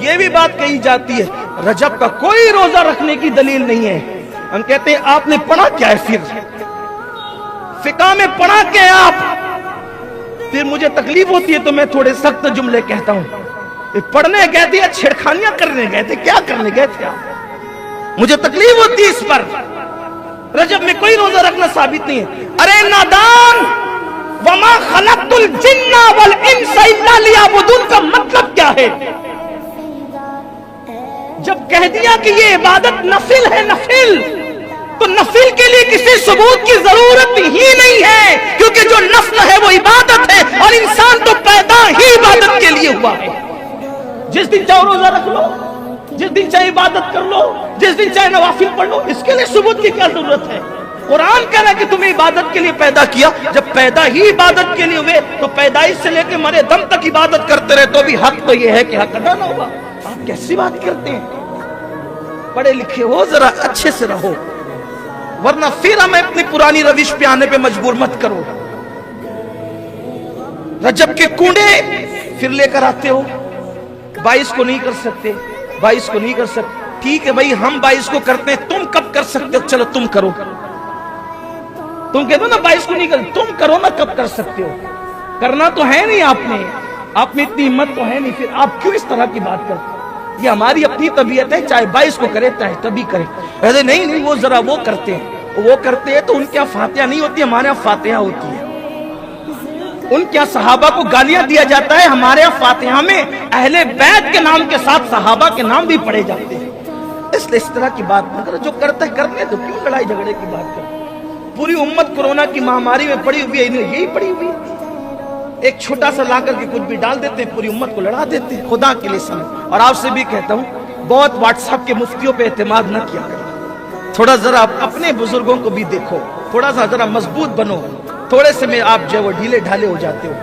یہ بھی بات کہی جاتی ہے رجب کا کوئی روزہ رکھنے کی دلیل نہیں ہے. ہم کہتے ہیں آپ نے پڑھا کیا ہے؟ پھر فقہ میں پڑھا کیا ہے آپ؟ پھر مجھے تکلیف ہوتی ہے تو میں تھوڑے سخت جملے کہتا ہوں. پڑھنے گئے تھے یا چھیڑخانیاں کرنے گئے تھے؟ کیا کرنے گئے تھے آپ؟ مجھے تکلیف ہوتی ہے اس پر. رجب میں کوئی روزہ رکھنا ثابت نہیں ہے. ارے نادان، وما خلقت الجن والانس الا لیعبدون کا مطلب کیا ہے؟ جب کہہ دیا کہ یہ عبادت نفل ہے، نفل، تو نفل کے لیے کسی ثبوت کی ضرورت ہی نہیں ہے، کیونکہ جو نفل ہے وہ عبادت ہے، اور انسان تو پیدا ہی عبادت کے لیے ہوا ہے. جس دن چاہو روزہ رکھ لو، جس دن چاہے عبادت کر لو، جس دن چاہے نوافل پڑھ لو، اس کے لیے ثبوت کی کیا ضرورت ہے؟ قرآن کہہ رہا ہے کہ تمہیں عبادت کے لیے پیدا کیا. جب پیدا ہی عبادت کے لیے ہوئے تو پیدائش سے لے کے مرے دم تک عبادت کرتے رہے تو بھی حق تو یہ ہے کہ حق ادا نہ ہوا. آپ کیسی بات کرتے ہیں؟ پڑھے لکھے ہو، ذرا اچھے سے رہو، ورنہ پھر ہمیں اپنی پرانی روش پہ آنے پہ مجبور مت کرو. رجب کے کنڈے پھر لے کر آتے ہو. 22 کو نہیں کر سکتے، 22 کو نہیں کر سکتے. ٹھیک ہے بھائی، ہم 22 کو کرتے ہیں، تم کب کر سکتے ہو؟ چلو تم کرو. تم کہتے ہو نا 22 کو نہیں کر، تم کرو نا کب کر سکتے ہو. کرنا تو ہے نہیں آپ میں اتنی ہمت تو ہے نہیں. پھر آپ کیوں اس طرح کی بات کرتے ہو؟ یہ ہماری اپنی طبیعت ہے، چاہے 22 کو کرے چاہے کبھی کرے. کہتے نہیں وہ ذرا وہ کرتے ہیں تو ان کے یہاں فاتحہ نہیں ہوتی، ہمارے یہاں فاتحہ ہوتی ہے. ان کے صحابہ کو گالیاں دیا جاتا ہے، ہمارے یہاں فاتحہ میں اہل بیت کے نام کے ساتھ صحابہ کے نام بھی پڑھے جاتے ہیں. اس لیے اس طرح کی بات نہ کرو. جو کرتا ہے کرنے تو کیوں لڑائی جھگڑے کی بات کرو؟ پوری امت کورونا کی مہاماری میں پڑی ہوئی ہے، انہیں یہی پڑی ہوئی ہے. ایک چھوٹا سا لا کر کے کچھ بھی ڈال دیتے ہیں، پوری امت کو لڑا دیتے ہیں. خدا کے لیے سمجھ. اور آپ سے بھی کہتا ہوں، بہت واٹس ایپ کے مفتیوں پہ اعتماد نہ کیا کرو. تھوڑا ذرا اپنے بزرگوں کو بھی دیکھو، تھوڑا سا ذرا مضبوط بنو. تھوڑے سے میں آپ جو ہے وہ ڈھیلے ڈھالے ہو جاتے ہو.